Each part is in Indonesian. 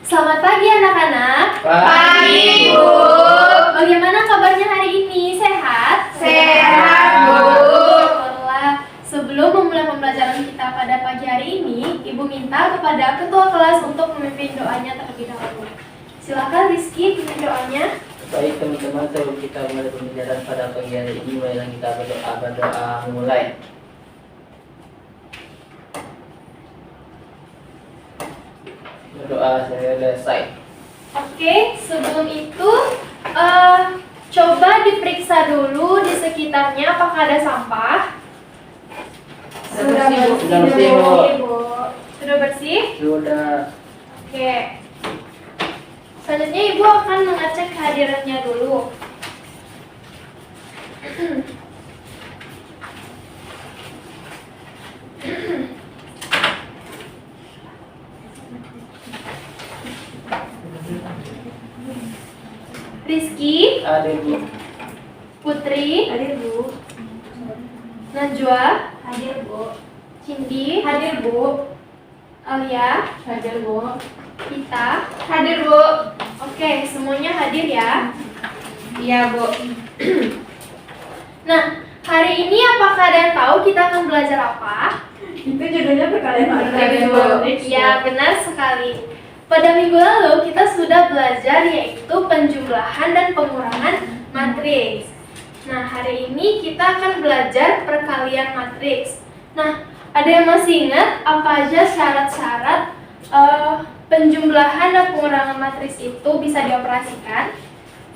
Selamat pagi anak-anak. Pagi, Bu. Bagaimana kabarnya hari ini? Sehat? Sehat, Bu. Syukurlah. Sebelum memulai pembelajaran kita pada pagi hari ini, Ibu minta kepada ketua kelas untuk memimpin doanya terlebih dahulu. Silakan Rizky pimpin doanya. Baik teman-teman, sebelum kita mulai pembelajaran pada pagi hari ini, marilah kita berdoa memulai. Berdoa selesai. Oke, sebelum itu coba diperiksa dulu di sekitarnya apakah ada sampah. Sudah bersih, Bu. Sudah bersih? Sudah. Oke. Selanjutnya Ibu akan mengecek kehadirannya dulu. Rizky, Ada, Bu. Putri, Hadir, Bu. Najwa, Hadir, Bu. Cindy, Hadir, Bu. Alia, Hadir, Bu. Kita. Hadir, Bu. Oke, semuanya hadir ya. Iya, Bu. Nah, hari ini apakah ada yang tahu kita akan belajar apa? Itu judulnya perkalian Perkalian matriks, Bu. Ya, benar sekali. Pada minggu lalu kita sudah belajar yaitu penjumlahan dan pengurangan matriks. Nah, hari ini kita akan belajar perkalian matriks. Nah, ada yang masih ingat apa aja syarat-syarat penjumlahan dan pengurangan matriks itu bisa dioperasikan?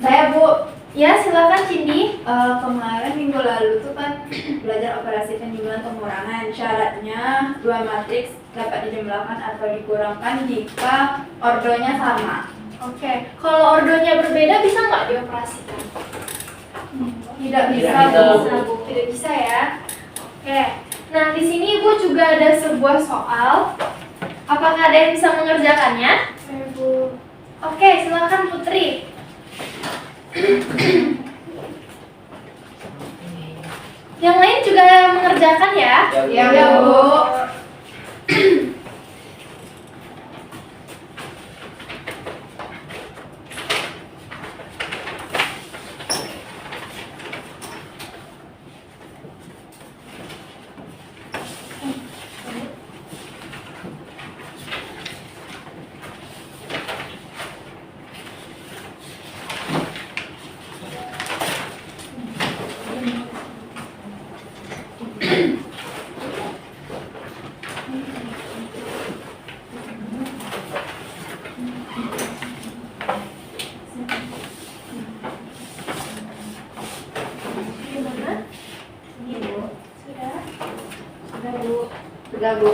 Saya, Bu. Ya, silakan Cindy. Kemarin minggu lalu tuh kan belajar operasi penjumlahan pengurangan. Syaratnya dua matriks dapat dijumlahkan atau dikurangkan jika ordonya sama. Oke, kalau ordonya berbeda bisa nggak dioperasikan? Tidak bisa, Bu. Tidak bisa ya. Oke. Nah, di sini Ibu juga ada sebuah soal. Apakah ada yang bisa mengerjakannya? Bu. Oke, silakan Putri. Yang lain juga mengerjakan ya? Ya, Bu. Gimana? Ini, Bu. Sudah? Sudah, Bu. Sudah, Bu.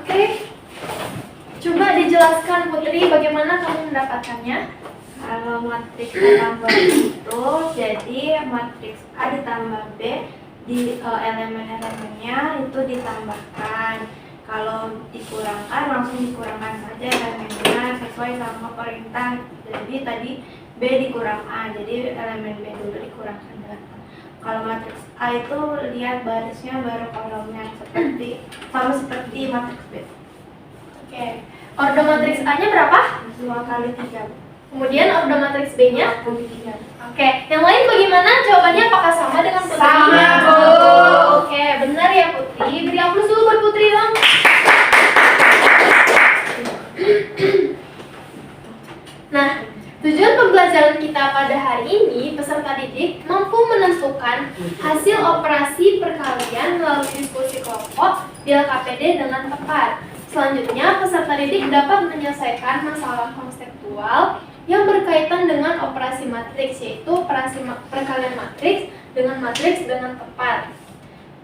Oke. Coba dijelaskan Putri bagaimana kamu mendapatkannya? Kalau matriks A tambah itu, jadi matriks A ditambah B di elemen-elemennya itu ditambahkan. Kalau dikurangkan langsung dikurangkan saja elemennya sesuai sama perintah. Jadi tadi B dikurang A, jadi elemen B dulu dikurangkan dengan A. Kalau matriks A itu lihat barisnya baru kolomnya sama seperti matriks B. Oke. Ordo matriks A-nya berapa? 2 kali 3. Kemudian ordo matriks B-nya? 23. Oke. Yang lain bagaimana? Jawabannya apakah sama dengan Putri? Sama, Bu. Oke. mengoperasi perkalian melalui diskusi kelompok di LKPD dengan tepat. Selanjutnya, peserta didik dapat menyelesaikan masalah konseptual yang berkaitan dengan operasi matriks, yaitu operasi perkalian matriks dengan tepat.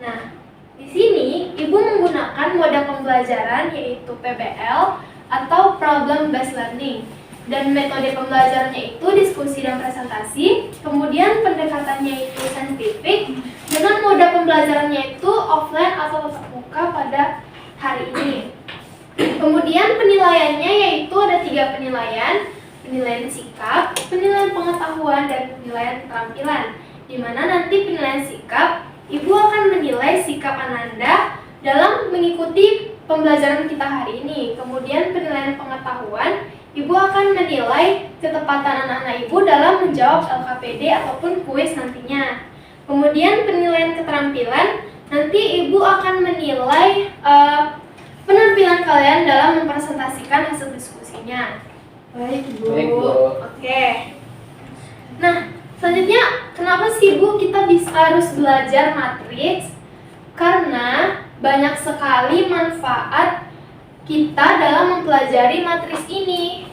Nah, di sini Ibu menggunakan moda pembelajaran yaitu PBL atau Problem Based Learning. Dan metode pembelajarannya itu diskusi dan presentasi, kemudian pendekatannya itu saintifik, dengan moda pembelajarannya itu offline atau tatap muka pada hari ini. Kemudian penilaiannya yaitu ada 3 penilaian, penilaian sikap, penilaian pengetahuan, dan penilaian keterampilan. Di mana nanti penilaian sikap, Ibu akan menilai sikap Ananda dalam mengikuti pembelajaran kita hari ini. Kemudian penilaian pengetahuan, Ibu akan menilai ketepatan anak-anak Ibu dalam menjawab LKPD ataupun kuis nantinya. Kemudian penilaian keterampilan, nanti Ibu akan menilai penampilan kalian dalam mempresentasikan hasil diskusinya. Baik, Bu. Baik, Bu. Oke. Nah, selanjutnya kenapa sih Bu kita harus belajar matriks? Karena banyak sekali manfaat kita dalam mempelajari matriks ini.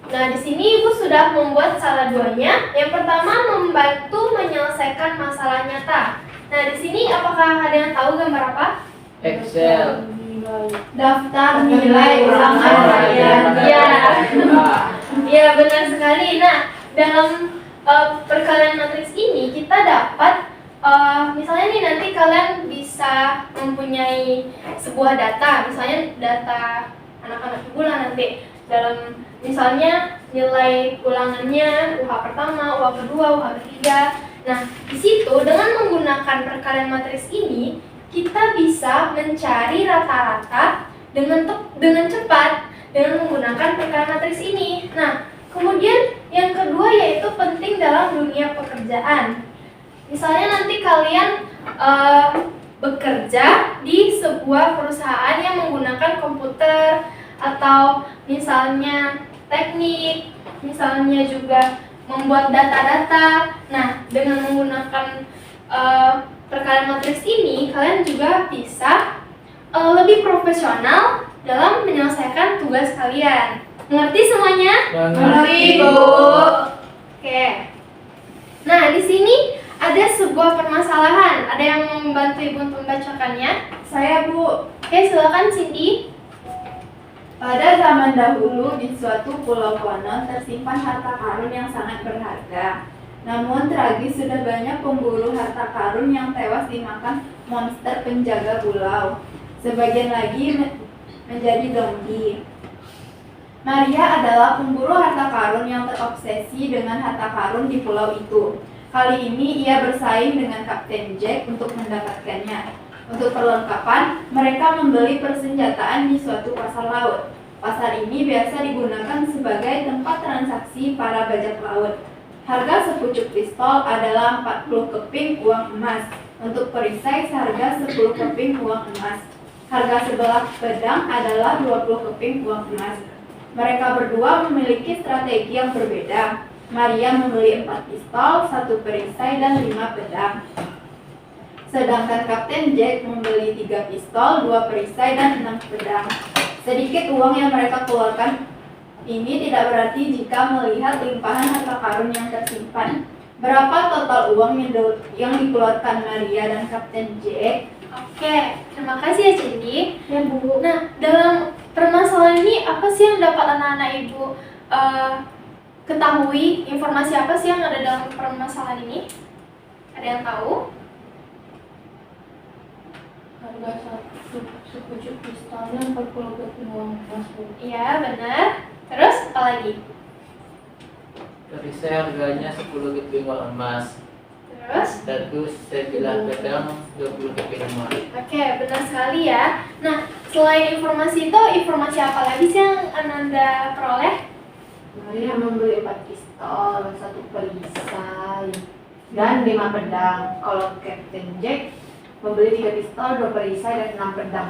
Nah, di sini Ibu sudah membuat salah 2-nya. Yang pertama, membantu menyelesaikan masalah nyata. Nah, di sini apakah ada yang tahu gambar apa? Excel. Daftar nilai ulangan harian. Ya, ya benar sekali. Nah, dalam perkalian matriks ini kita dapat misalnya nih nanti kalian bisa mempunyai sebuah data, misalnya data anak-anak Ibu lah nanti dalam misalnya nilai ulangannya UH pertama, UH kedua, UH ketiga. Nah, di situ dengan menggunakan perkalian matriks ini kita bisa mencari rata-rata dengan cepat dengan menggunakan perkalian matriks ini. Nah, kemudian yang kedua yaitu penting dalam dunia pekerjaan. Misalnya nanti kalian bekerja di sebuah perusahaan yang menggunakan komputer atau misalnya teknik, misalnya juga membuat data-data. Nah, dengan menggunakan perkalian matriks ini, kalian juga bisa lebih profesional dalam menyelesaikan tugas kalian. Mengerti semuanya? Mengerti, Bu. Oke. Nah, di sini ada sebuah permasalahan. Ada yang membantu Ibu untuk membacakannya? Saya, Bu. Oke, silakan Cindy. Pada zaman dahulu di suatu pulau konon tersimpan harta karun yang sangat berharga. Namun tragis sudah banyak pemburu harta karun yang tewas dimakan monster penjaga pulau. Sebagian lagi menjadi zombie. Maria adalah pemburu harta karun yang terobsesi dengan harta karun di pulau itu. Kali ini ia bersaing dengan Kapten Jack untuk mendapatkannya. Untuk perlengkapan, mereka membeli persenjataan di suatu pasar laut. Pasar ini biasa digunakan sebagai tempat transaksi para bajak laut. Harga sepucuk pistol adalah 40 keping uang emas. Untuk perisai seharga 10 keping uang emas. Harga sebelah pedang adalah 20 keping uang emas. Mereka berdua memiliki strategi yang berbeda. Maria membeli 4 pistol, 1 perisai, dan 5 pedang. Sedangkan Kapten Jack membeli 3 pistol, 2 perisai, dan 6 pedang. Sedikit uang yang mereka keluarkan ini tidak berarti jika melihat limpahan harta karun yang tersimpan. Berapa total uang yang dikeluarkan Maria dan Kapten Jack? Oke, terima kasih ya Cindy. Ya, Bu. Nah, dalam permasalahan ini apa sih yang dapat anak-anak Ibu ketahui? Informasi apa sih yang ada dalam permasalahan ini? Ada yang tahu? Harga sepucuk pistolnya 40 keping uang emas, Bu. Iya, benar. Terus apa lagi? Perisai harganya 10 keping uang emas. Terus? Satu sebilah pedang 20 keping emas. Oke, benar sekali ya. Nah, selain informasi itu, informasi apa lagi sih yang Ananda peroleh? Maria membeli 4 pistol, 1 perisai, dan 5 pedang. Kalau Kapten Jack membeli 3 pistol, 2 perisai, dan 6 pedang.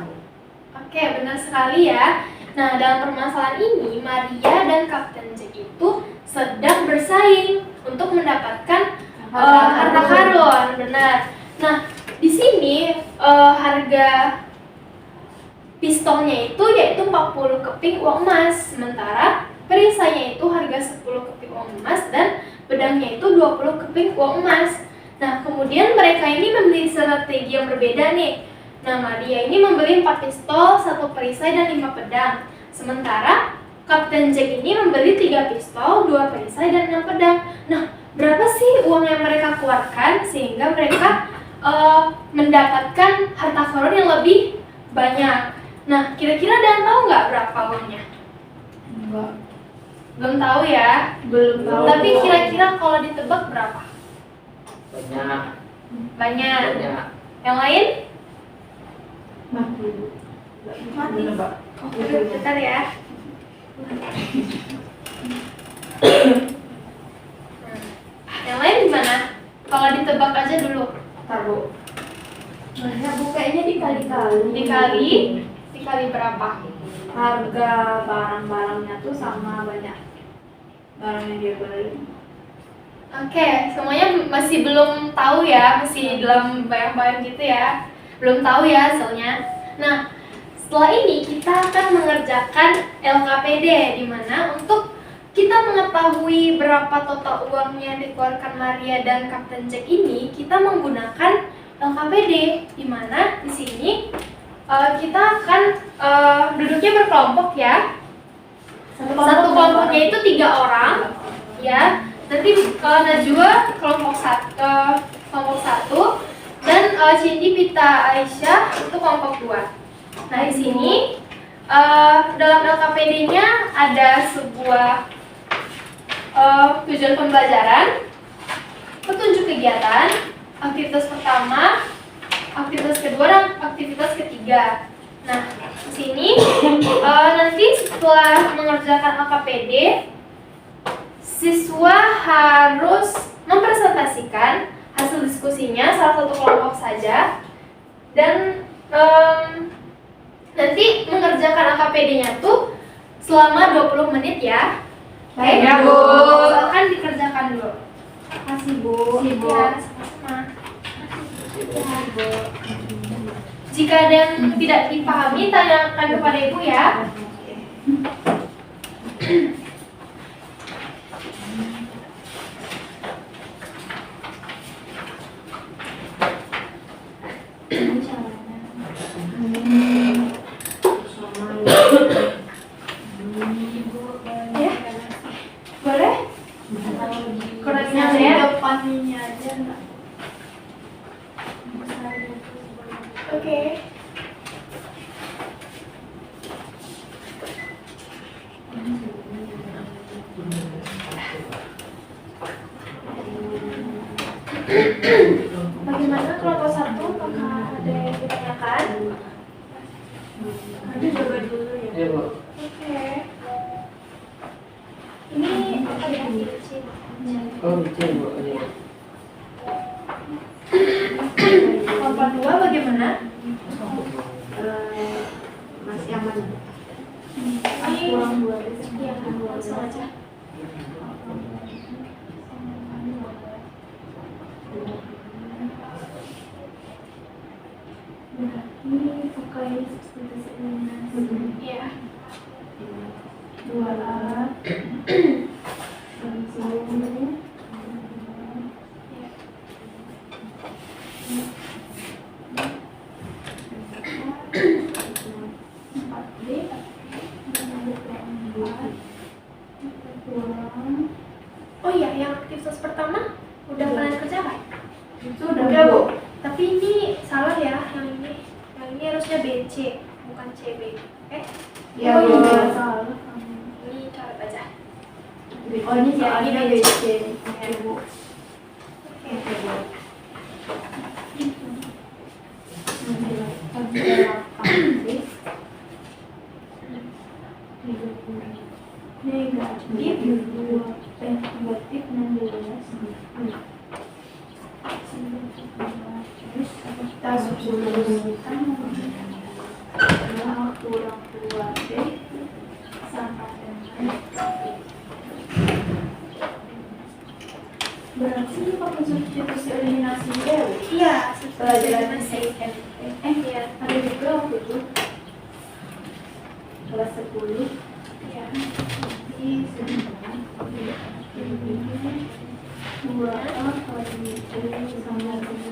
Oke, benar sekali ya. Nah, dalam permasalahan ini, Maria dan Kapten Jack itu sedang bersaing untuk mendapatkan harta karun, benar. Nah, di sini harga pistolnya itu yaitu 40 keping uang emas, sementara perisainya itu harga 10 keping uang emas dan pedangnya itu 20 keping uang emas. Nah, kemudian mereka ini memilih strategi yang berbeda nih. Nah, Maria ini membeli 4 pistol, 1 perisai, dan 5 pedang. Sementara Kapten Jack ini membeli 3 pistol, 2 perisai, dan 6 pedang. Nah, berapa sih uang yang mereka keluarkan sehingga mereka mendapatkan harta karun yang lebih banyak? Nah, kira-kira ada yang tahu nggak berapa uangnya? Enggak. Belum tahu ya? Belum tahu. Tapi kira-kira kalau ditebak berapa? Banyak. Banyak. Banyak. Yang lain? Mati. Oke, bentar ya. Yang lain gimana? Kalau ditebak aja dulu. Taruh. Banyak bu, kayaknya dikali-kali. Dikali berapa? Harga barang-barangnya tuh sama banyak barang yang dia beli. Oke, semuanya masih belum tahu ya, masih dalam bayang-bayang gitu ya. Belum tahu ya hasilnya. Nah, setelah ini kita akan mengerjakan LKPD, di mana untuk kita mengetahui berapa total uang yang dikeluarkan Maria dan Kapten Jack ini, kita menggunakan LKPD, di mana di sini kita akan duduknya berkelompok ya. Satu kelompoknya itu 3 orang, ya. Nanti Najwa kelompok 1 dan Cindy, Pita, Aisyah itu kelompok 2. Nah, di sini dalam LKPD-nya ada sebuah tujuan pembelajaran, petunjuk kegiatan, aktivitas pertama, aktivitas kedua, dan aktivitas ketiga. Nah, di sini nanti setelah mengerjakan LKPD, siswa harus mempresentasikan hasil diskusinya salah satu kelompok saja, dan nanti mengerjakan LKPD-nya tuh selama 20 menit ya. Baik ya, Bu. Silakan dikerjakan dulu. Makasih Bu. Ya, sama-sama. Jika ada yang tidak dipahami, tanyakan kepada Ibu ya. Ya, boleh? Kurangnya ya. Depannya aja enggak. Oke. Bagaimana kelompok 1? Apakah ada yang ditanyakan? Nanti coba dulu ya. Iya, Bu. Oke. Ini apa ya? Oh, bikin, Bu. Iya. Kelompok 2 bagaimana? Masih aman. Ini Kurang 2 yang langsung aja. Ini pakai substitusi eliminasi. Iya. 2A dan 10. Oh iya, yang aktivitas pertama udah kalian kerjakan? Sudah, Udah, Bu. Bu. Tapi ini salah ya, yang ini. Yang ini harusnya BC, bukan CB. Ya, Oh, Bu. iya. Salah. Ini coret aja. Oh, ini soalnya Ini BC. Ya, Bu. Oke. Negatif 16. Kita substitusikan kurang 2B sama dengan berarti ini pakai substitusi eliminasi B. Iya, pelajaran SMP. Iya. Ada juga waktu itu kelas 10. Iya. Di sebentar. 2A kali B sama dengan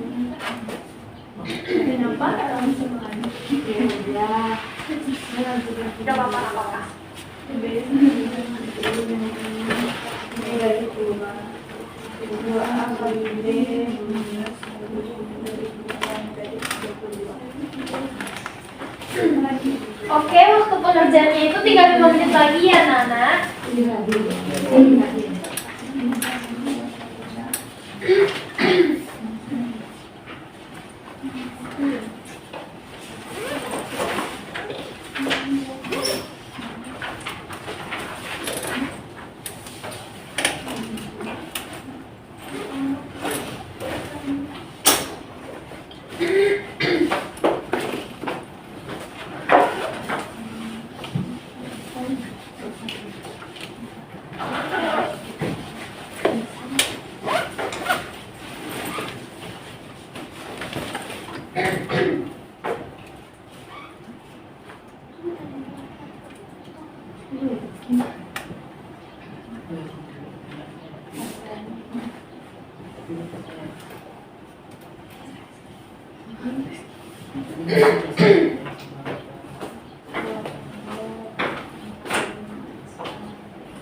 kenapa orang semuanya? Ya, Udah apa-apa. Oke, waktu pengerjaannya itu 35 menit lagi ya, Nana.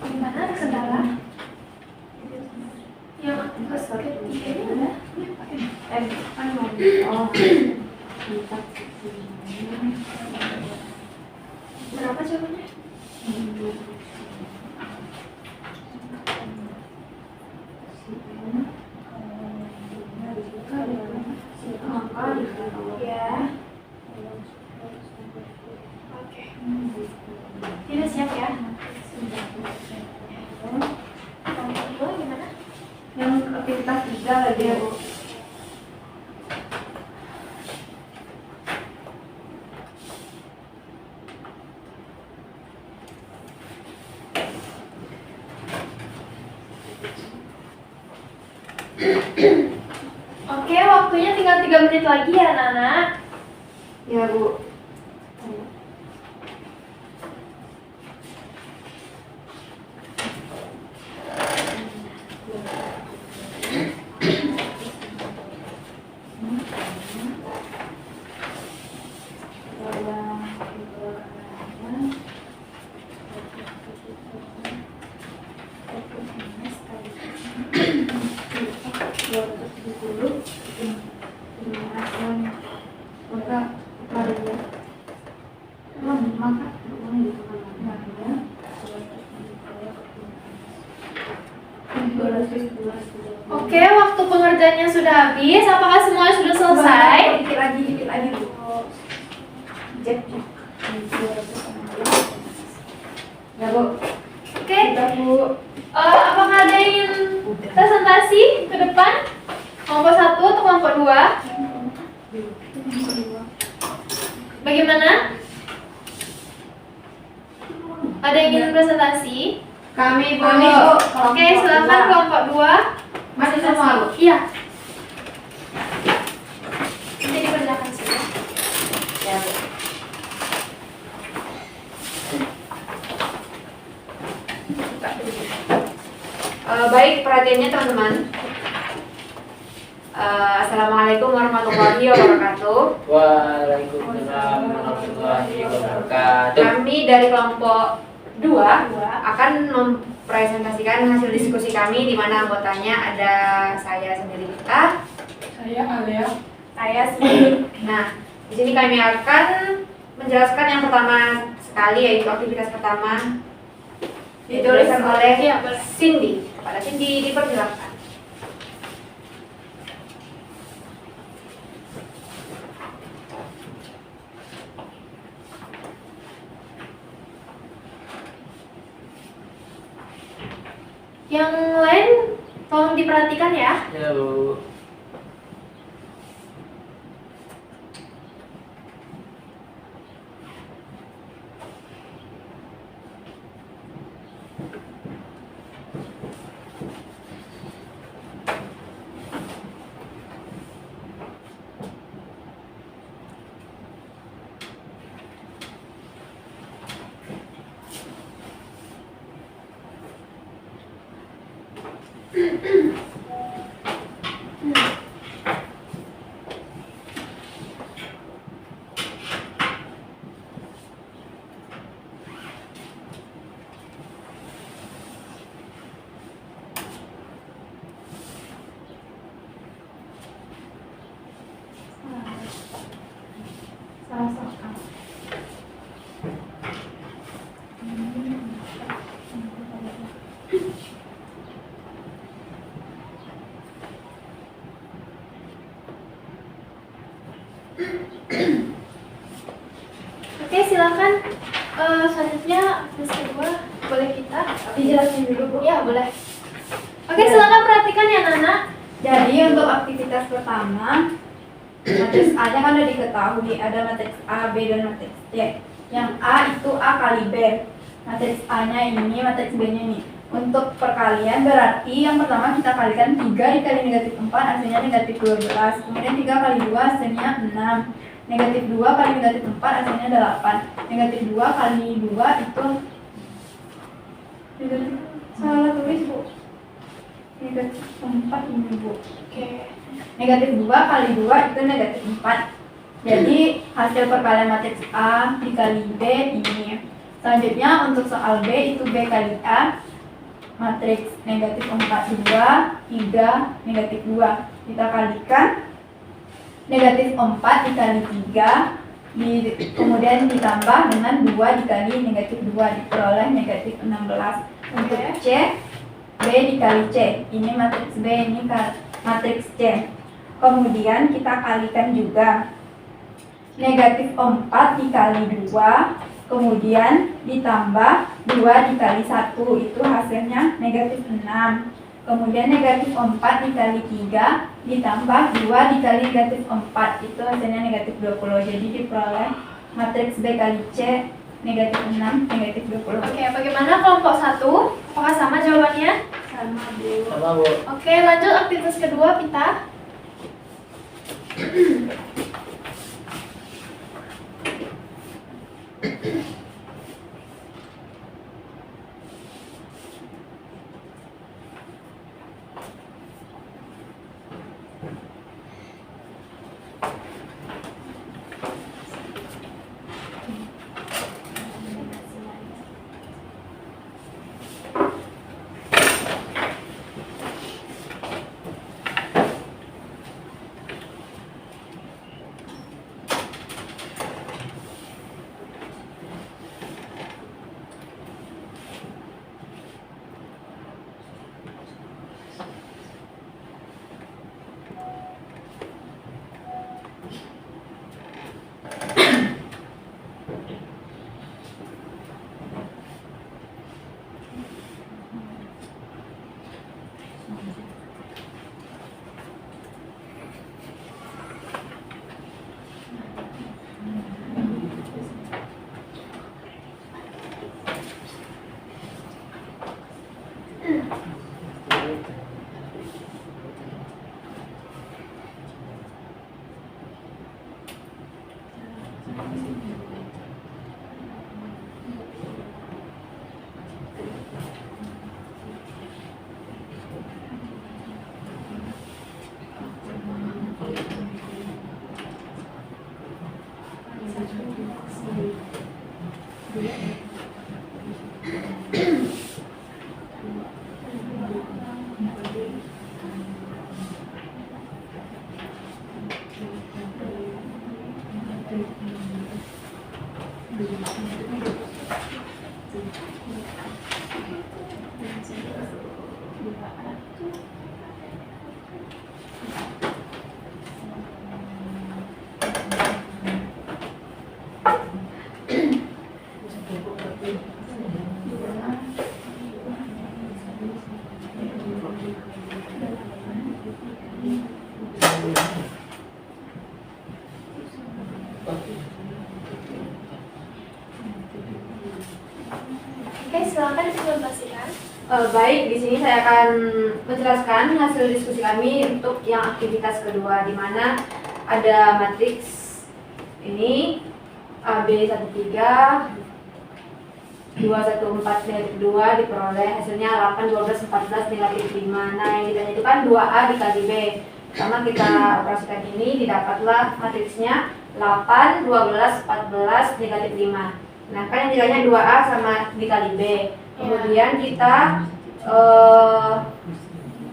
Gimana, ada kendala? Yang ketiganya berapa jawabannya? Ya. Oke. Tidak siap ya? Yang kedua gimana? Yang aktivitas 3 lagi ya, Bu. Oke, waktunya tinggal 3 menit lagi ya, Nana. Ya, Bu. Oke, waktu pengerjaannya sudah habis. Apakah semuanya sudah selesai? Dikit lagi, Bu. Cek. Ya, Bu. Oke. Kita, Bu. Apakah ada yang presentasi ke depan? Kelompok 1 atau kelompok 2? Bagaimana? Ada yang ingin presentasi? Kami, Bu. Oke, silakan kelompok 2. Masih semua, Bu? Iya. Nanti diperlihatkan saja. Ya, Bu. Baik, perhatiannya teman-teman. Assalamualaikum warahmatullahi wabarakatuh. Waalaikumsalam warahmatullahi wabarakatuh. Kami dari kelompok 2 akan mempresentasikan hasil diskusi kami di mana anggotanya ada saya sendiri Gita, Saya Alia. saya sendiri. Nah, di sini kami akan menjelaskan yang pertama sekali yaitu aktivitas pertama dituliskan oleh Cindy. Kepada Cindy dipersilakan. Yang lain tolong diperhatikan ya. Ya, Bu. salah satu. Oke, silakan. Selanjutnya tes kedua boleh kita Dijelasin dulu, Bu. ya boleh. Oke, silakan perhatikan ya Nana. Jadi untuk aktivitas pertama, matriks A-nya kan udah diketahui, ada matriks A, B, dan matriks C. Yang A itu A kali B. Matriks A-nya ini, matriks B-nya ini. Untuk perkalian berarti yang pertama kita kalikan 3 dikali negatif 4 hasilnya negatif 12. Kemudian 3 kali 2 hasilnya 6. Negatif 2 kali negatif 4 hasilnya 8. Negatif 2 kali 2 itu negatif, salah tulis, Bu. Negatif 4 ini, Bu. Oke. Negatif 2 kali 2 itu negatif 4. Jadi hasil perkalian matriks A dikali B ini. Selanjutnya untuk soal B itu B kali A. Matriks negatif 4, 2, 3, negatif 2. Kita kalikan. Negatif 4 dikali 3. Kemudian ditambah dengan 2 dikali negatif 2. Diperoleh negatif 16. Untuk C, B dikali C. Ini matriks B, ini matriks C. Kemudian kita kalikan juga. Negatif 4 dikali 2, kemudian ditambah 2 dikali 1, itu hasilnya negatif 6. Kemudian negatif 4 dikali 3, ditambah 2 dikali negatif 4, itu hasilnya negatif 20. Jadi diperoleh matriks B kali C negatif 6, negatif 20. Oke, bagaimana kelompok 1? Apakah sama jawabannya? Sama, Bu. Sama, Bu. Oke, lanjut aktivitas kedua kita. Oke, silakan dipresentasikan. Baik, di sini saya akan menjelaskan hasil diskusi kami untuk yang aktivitas kedua, di mana ada matriks ini AB13 214 negatif 2 diperoleh hasilnya 8, 12, 14 negatif 5. Nah, yang ditanya itu kan 2A dikali B. Pertama kita operasikan ini, didapatlah matriksnya 8, 12, 14 negatif 5. Nah, kan yang ditanya 2A sama dikali B. Kemudian kita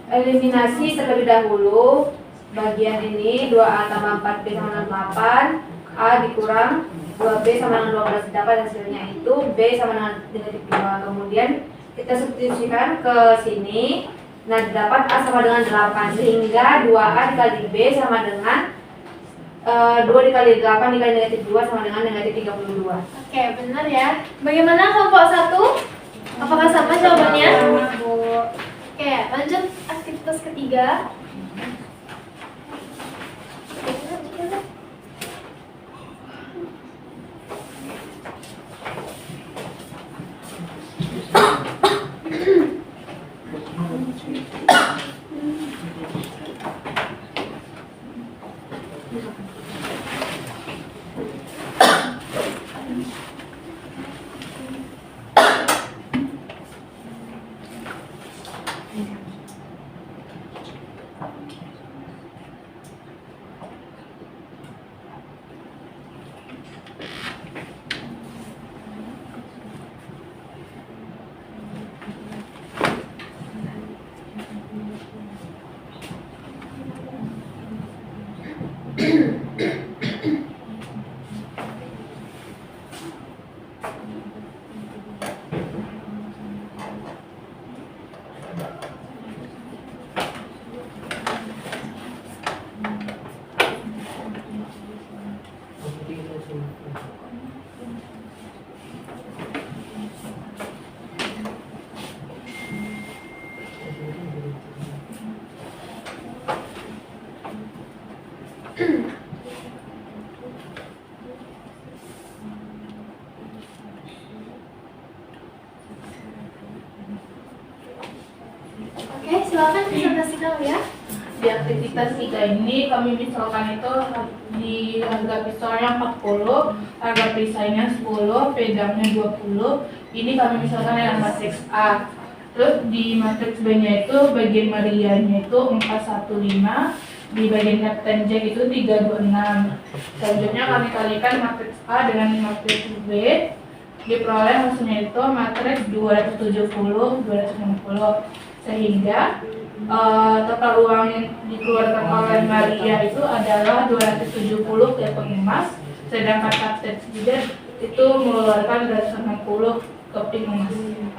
eliminasi terlebih dahulu bagian ini 2A tambah 4B sama 8, A dikurang 2B sama dengan 12 dapat hasilnya itu B sama dengan negatif 2. Kemudian kita substitusikan ke sini. Nah, dapat A sama dengan 8 sehingga 2A dikali B sama dengan 2 dikali 8 dikali negatif 2 sama dengan negatif 32. Oke, benar ya. Bagaimana kelompok 1? Apakah sama jawabannya? Oke, lanjut aktivitas ketiga. Oke, silakan presentasikan ya. Di aktivitas 3 ini kami misalkan itu di harga pisaunya 40, harga perisainya 10, pedangnya 20. Ini kami misalkan yang matriks A. Terus di matriks B-nya itu bagian Marianya itu 415, di bagian Captain Jack itu 326. Selanjutnya kami kalikan matriks A dengan matriks B. Diperoleh hasilnya itu matriks 270, 260. Sehingga total uang yang dikeluarkan oleh Maria itu adalah 270 keping emas, sedangkan Captain Jack itu mengeluarkan 260 keping emas.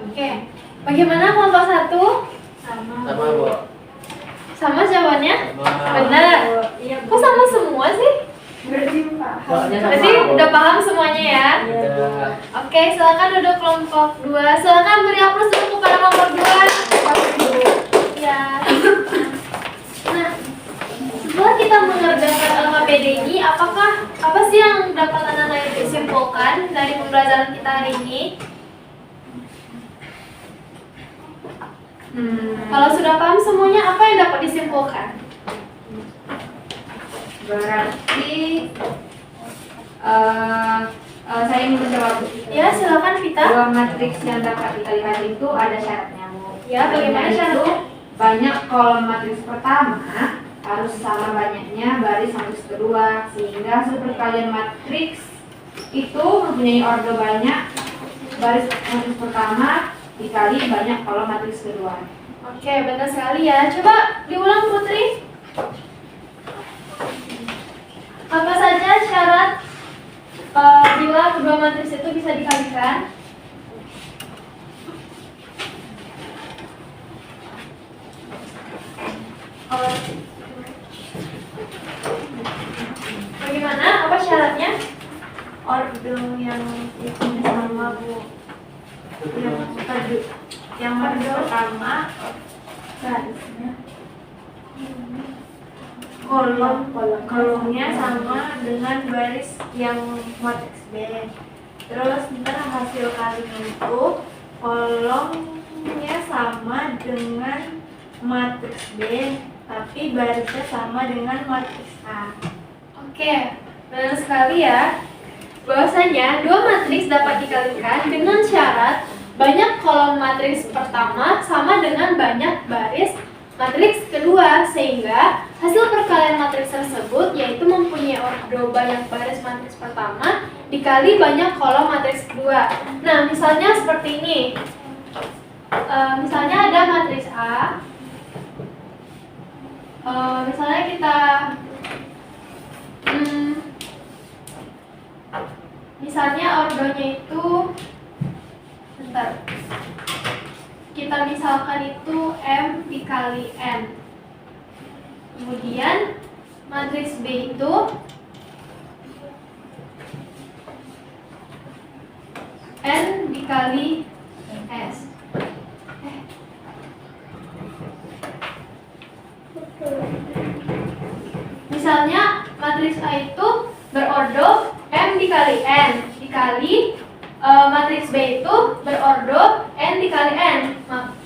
Oke, bagaimana kelompok 1? Sama. Sama, Bu. Sama jawabannya? Sama. Benar. Iya, Kok sama semua sih? berarti paham. Soalnya sama, Berarti Bu. udah paham semuanya ya? Udah. Oke, silakan duduk kelompok 2. Silakan beri aplaus dulu kepada kelompok 2. Ya. Nah, setelah kita mengerjakan LKPD ini, apa sih yang dapat anak-anak itu simpulkan dari pembelajaran kita hari ini? Kalau sudah paham semuanya, apa yang dapat disimpulkan? Berarti saya ingin menjawab. Ya, silakan Vita. Dua matriks yang dapat dikalikan itu ada syaratnya, Bu. Ya, bagaimana Yaitu syaratnya? banyak kolom matriks pertama harus sama banyaknya baris matriks kedua, sehingga hasil perkalian matriks itu mempunyai ordo banyak baris matriks pertama dikali banyak kolom matriks kedua. Oke, benar sekali ya. Coba diulang Putri. Apa saja syarat bila kedua matriks itu bisa dikalikan? Bagaimana? Apa syaratnya? Ordo yang itu sama, Bu. Yang ordo pertama barisnya kolomnya sama dengan baris yang matriks B. Terus ntar hasil kalinya itu kolomnya sama dengan matriks B, tapi barisnya sama dengan matriks A. Oke, benar sekali ya. Bahwasanya dua matriks dapat dikalikan dengan syarat banyak kolom matriks pertama sama dengan banyak baris matriks kedua, sehingga hasil perkalian matriks tersebut yaitu mempunyai ordo banyak baris matriks pertama dikali banyak kolom matriks kedua. Nah, misalnya seperti ini. Misalnya ada matriks A. Misalnya kita Misalnya ordonya itu, bentar, kita misalkan itu M dikali N. Kemudian matriks B itu N dikali S. Misalnya matriks A itu berordo M dikali N dikali matriks B itu berordo N dikali N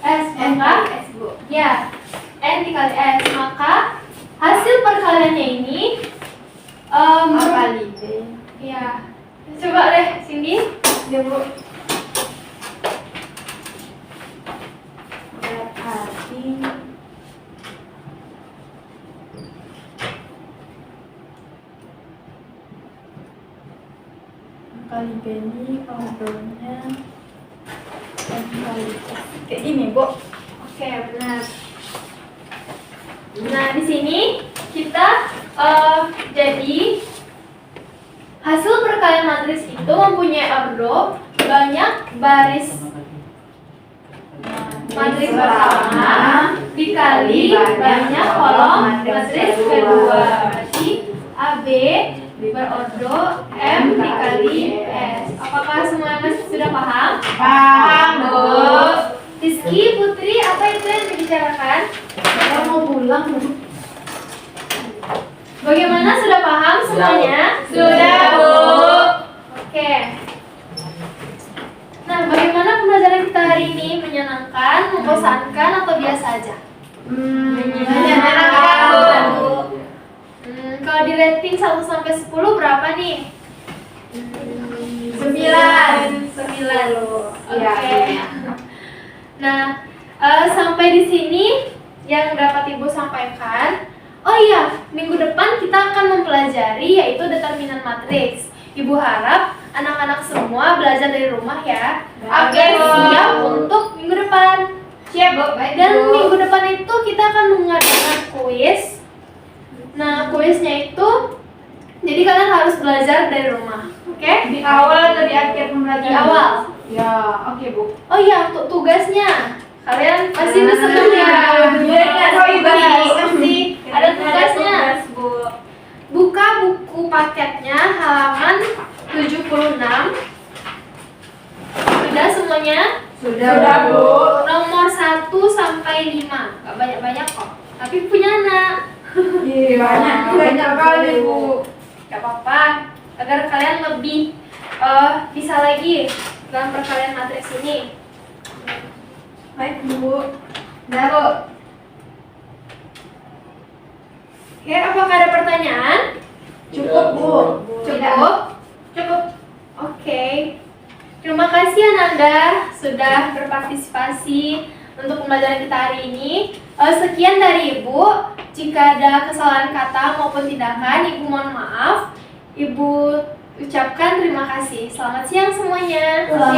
S, maka S Bu. ya N dikali S, maka hasil perkaliannya ini A kali B. ya, coba deh Cindy. Ya Bu. Berarti kali B ini ordonya M kali S. Kayak gini Bu. Oke, benar. Nah, di sini kita jadi hasil perkalian matriks itu mempunyai ordo banyak baris matriks pertama dikali banyak kolom matriks kedua. Berarti AB berordo M dikali S. Apakah semua masih sudah paham? Paham, Bu. Rizky, Putri, apa itu yang dibicarakan? Kita mau pulang Bu. Bagaimana, sudah paham semuanya? Sudah, Bu. Oke. Nah, bagaimana pembelajaran kita hari ini? Menyenangkan, membosankan, atau biasa aja? Menyenangkan, Bu. Kalau di rating 1 sampai 10 berapa nih? 9. 9. Iya. Oke. Nah, sampai di sini yang dapat Ibu sampaikan. Oh iya, minggu depan kita akan mempelajari yaitu determinan matriks. Ibu harap anak-anak semua belajar dari rumah ya. Oke, Bu. Siap untuk minggu depan. Siap, Bu. Dan minggu depan itu kita akan mengadakan kuis. Nah, kuisnya itu jadi kalian harus belajar dari rumah. Oke? Di awal atau di akhir pembelajaran? Di awal. Ya, oke, Bu. Oh iya, untuk tugasnya kalian pasti bersenang ya. Iya, Pasti ada tugasnya. Bu. Buka buku paketnya halaman 76. Sudah semuanya? Sudah, Bu. Nomor 1 sampai 5. Gak banyak-banyak kok. Tapi punya anak. Iya, banyak kali, Bu. Gak apa-apa. Agar kalian lebih bisa lagi dalam perkalian matriks ini. Baik Bu. Udah, Bu. Oke, apakah ada pertanyaan? Cukup, Bu. Cukup? Cukup. Oke. Terima kasih Ananda sudah berpartisipasi untuk pembelajaran kita hari ini. Sekian dari Ibu. Jika ada kesalahan kata maupun tindakan, Ibu mohon maaf. Ibu ucapkan terima kasih. Selamat siang semuanya. Selamat